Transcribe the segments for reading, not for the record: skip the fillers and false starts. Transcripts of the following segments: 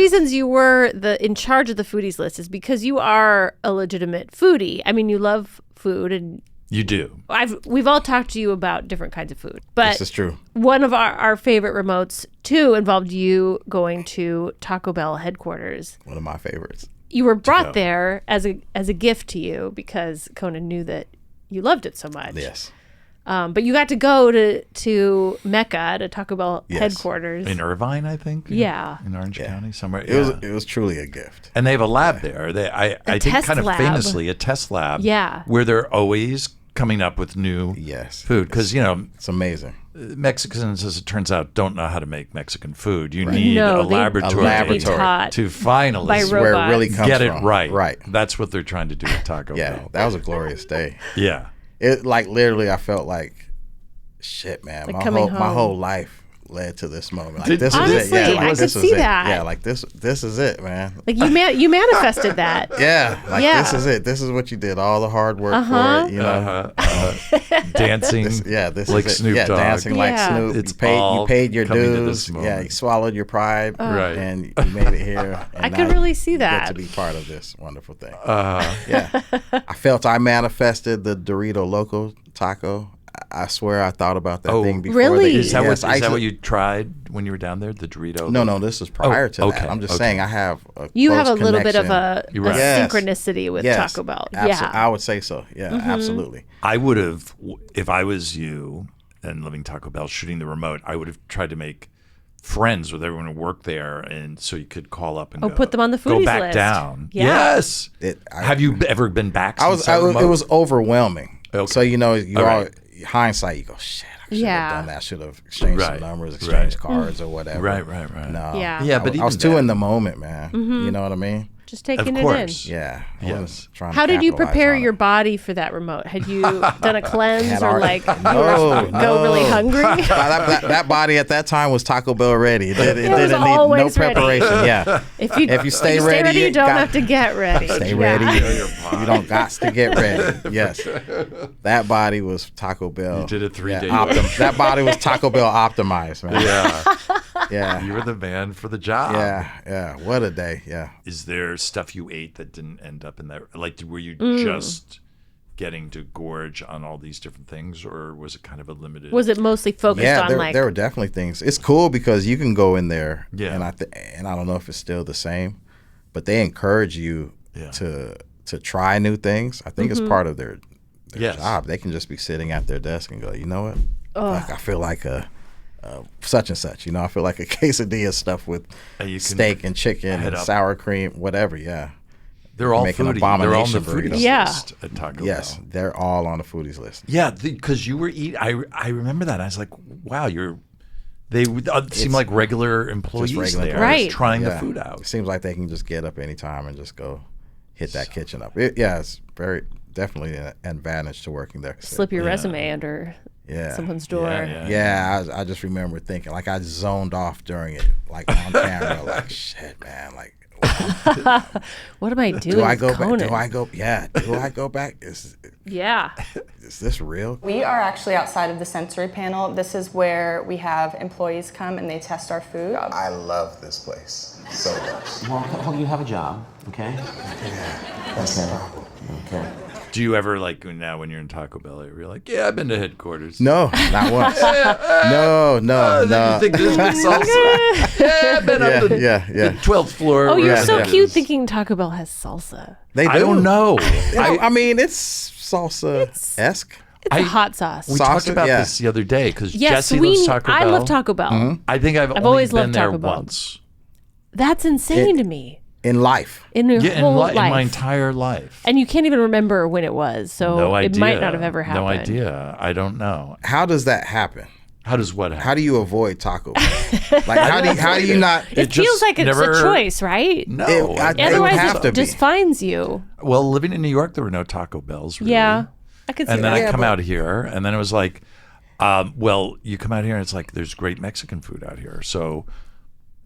reasons you were in charge of the foodies list is because you are a legitimate foodie. I mean, you love food and you do. We've all talked to you about different kinds of food. But this is true. One of our favorite remotes, too, involved you going to Taco Bell headquarters. One of my favorites. You were brought there as a gift to you because Conan knew that you loved it so much. Yes. But you got to go to Mecca, to Taco Bell headquarters. In Irvine, I think. Yeah. In Orange County, somewhere. It was truly a gift. And they have a lab there. I think kind of famously a test lab. Yeah. Where they're always coming up with new food. Because, it's amazing. Mexicans, as it turns out, don't know how to make Mexican food. You need a laboratory to finally where it really comes get from. It right. Right. That's what they're trying to do at Taco Bell. Yeah, that was a glorious day. Yeah. It literally, I felt like, shit, man. Like my whole life led to this moment. Like, this honestly, is it. Yeah, I could see that. Yeah, like this is it, man. Like you manifested that. Yeah, this is it. This is what you did. All the hard work for it, you know. Dancing. This like is it. Snoop Dogg. Dancing like Snoop. It's you paid your dues. Yeah, you swallowed your pride. Right. And you made it here. And I could really see that. You get to be part of this wonderful thing. Yeah. I felt I manifested the Dorito Loco taco. I swear I thought about that thing before. Really? Is that what you tried when you were down there, the Dorito? No, this was prior to that. I'm just saying I have a You close have a little bit of connection. a synchronicity with Taco Bell. Yeah. I would say so. Yeah, absolutely. I would have, if I was you and living Taco Bell, shooting the remote, I would have tried to make friends with everyone who worked there, and so you could call up and put them on the foodies go back list. down. Yeah. Yes. Have you ever been back? It was overwhelming. Okay. So hindsight, you go, shit, I should have done that. I should have exchanged some numbers, exchanged cards or whatever. Right. No. Yeah. But I was too in the moment, man. You know what I mean? Just taking it in. Yeah. Yes. How did you prepare your body for that remote? Had you done a cleanse or go really hungry? that body at that time was Taco Bell ready. It didn't need no preparation. Ready. Yeah. If you stay ready, you don't have to get ready. Stay ready. You don't got to get ready. Yes. That body was Taco Bell. You did a 3-day. That body was Taco Bell optimized, man. Yeah. Yeah. You were the man for the job. Yeah. What a day. Yeah. Is there stuff you ate that didn't end up in that? Like, were you just getting to gorge on all these different things, or was it kind of a limited? Was it mostly focused on there were definitely things. It's cool because you can go in there, and I don't know if it's still the same, but they encourage you to try new things. I think it's part of their job. They can just be sitting at their desk and go, you know what? Like, I feel like a such and such, I feel like a quesadilla stuffed with steak and chicken and sour cream, whatever. They're all foodies. They're all on the foodies list at Taco Bell. Yes, they're all on the foodies list. Yeah, because you were eating. I remember that. I was like, wow, they seem like regular employees there, right? Trying the food out. It seems like they can just get up anytime and just go hit that kitchen up. It's definitely an advantage to working there. Slip your resume under someone's door. I just remember thinking, like, I zoned off during it, like on camera, like, shit, man, like, what am I doing? Do I go Conan? back? Do I go back? Is this real? We are actually outside of the sensory panel. This is where we have employees come and they test our food. I love this place so much. Well, you have a job, okay? Yeah, that's the problem. Okay. Do you ever, like, now when you're in Taco Bell, you're like, I've been to headquarters? No, not once. No. You think this is salsa? I've been up the 12th floor. Oh, you're so cute thinking Taco Bell has salsa. They do. I don't know. I mean, it's salsa-esque. It's a hot sauce. We talked about this the other day because Jesse loves Taco Bell. I love Taco Bell. Mm-hmm. I think I've only always been loved there Taco Bell. once. That's insane to me. In life. In your whole life. In my entire life. And you can't even remember when it was, so no idea. It might not have ever happened. No idea. I don't know. How does that happen? How does what happen? How do you avoid Taco Bell? Like, how do you not? It feels like it's a choice, right? No. Otherwise, it just finds you. Well, living in New York, there were no Taco Bells, really. Yeah, I could see and that. then I come out here, and then it was like, you come out here, and it's like, there's great Mexican food out here, so...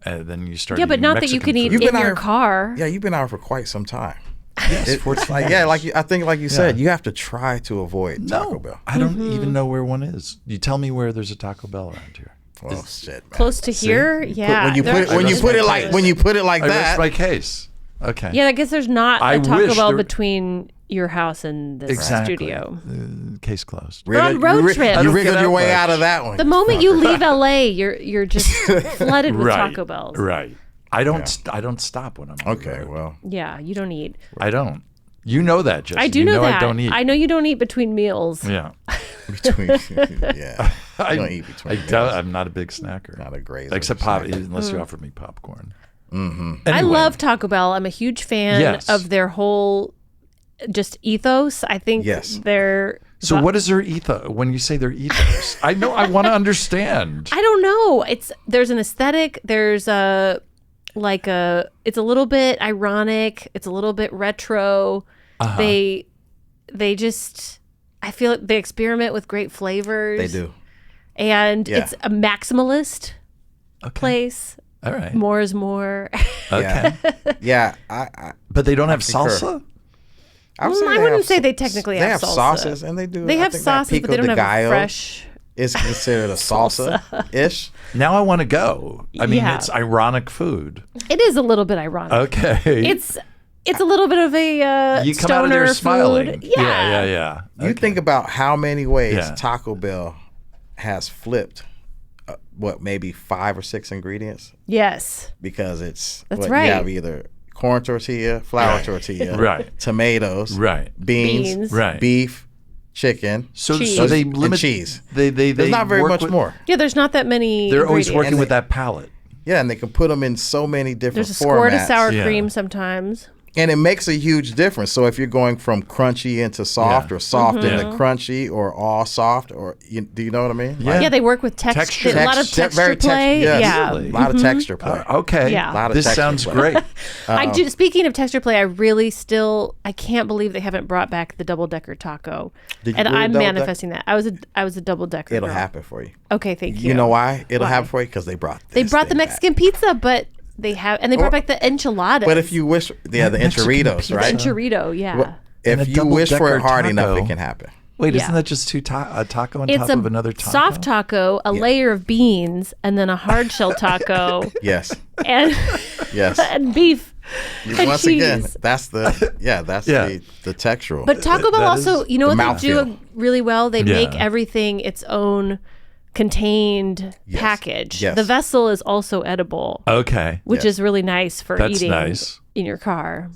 And then you start. Yeah, but not Mexican that you can eat food. in your car. Yeah, you've been out for quite some time. Yes, 14 years. I think, like you said, you have to try to avoid Taco Bell. I don't even know where one is. You tell me where there's a Taco Bell around here. Well, shit, man. close to here. Yeah. When you put it like I that. rest my case. Okay. Yeah, I guess there's not I a Taco wish Bell there- between your house and this studio. Case closed. We're on road trip. You I wriggled your way out of that one. The moment you leave LA, you're just flooded with Taco Bells. Right. I don't stop when I'm on the Okay, road. well. Yeah, you don't eat. I don't. You know that, Jesse. I do you know that. I don't eat. I know you don't eat between meals. Yeah. Between, yeah. I don't eat between meals. I'm not a big snacker. Not a grazer. Except unless you offer me popcorn. Mm-hmm. I Anyway. love Taco Bell. I'm a huge fan of their whole just ethos. I think they're... So what is their ethos? When you say their ethos, I want to understand. I don't know. There's an aesthetic. There's it's a little bit ironic. It's a little bit retro. Uh-huh. They just, I feel like they experiment with great flavors. They do. And it's a maximalist place. All right. More is more. Okay. Yeah. But they don't have concur. salsa? I wouldn't say they technically have salsa. They have sauces and they do. They have sauces, but they don't have a fresh. It's considered a salsa-ish. Now I want to go. I mean, Yeah. it's ironic food. It is a little bit ironic. Okay. It's a little bit of a you come stoner out of there food. smiling. Yeah. Yeah. You think about how many ways Yeah. Taco Bell has flipped, maybe 5 or 6 ingredients? Yes. Because it's That's right. You have either corn tortilla, flour tortilla, Right. tomatoes, Beans. Right. beef, chicken, So Cheese. they and limit cheese. They There's not very work much with- more. Yeah, there's not that many. They're always ingredients. working with that palette. Yeah, and they can put them in so many different There's a formats. squirt of sour Yeah. cream sometimes. And it makes a huge difference. So if you're going from crunchy into soft, Yeah. or soft Mm-hmm. into crunchy, or all soft, or do you know what I mean? Yeah. Yeah, they work with Texture. a lot of texture very play. yes. Yeah. Really? A lot of texture play. Okay. Yeah. A lot of This texture sounds play. great. I do. Speaking of texture play, I really I can't believe they haven't brought back the double decker taco. Did you And really I'm double-deck? manifesting that. I was a double decker. It'll girl. happen for you. Okay, thank you. You know why it'll Why? happen for you? Because they brought They this brought the thing back. Mexican pizza, but they brought back the enchiladas. But if you wish, the Mexican enchiritos, pizza. right? Enchilado, yeah. Well, And if a you wish for double-decker it hard enough, taco. it can happen. Wait, Yeah. isn't that just a taco on It's top a of another taco? soft taco, a layer of beans, and then a hard shell taco, Yes, and yes. and beef. And Once cheese. again, that's the textural. But Taco Bell that is also, you know the what they do mouthfeel. really well? They Yeah. make everything its own contained Yes. package. Yes. The vessel is also edible, Okay. which Yes. is really nice for That's eating nice. in your car.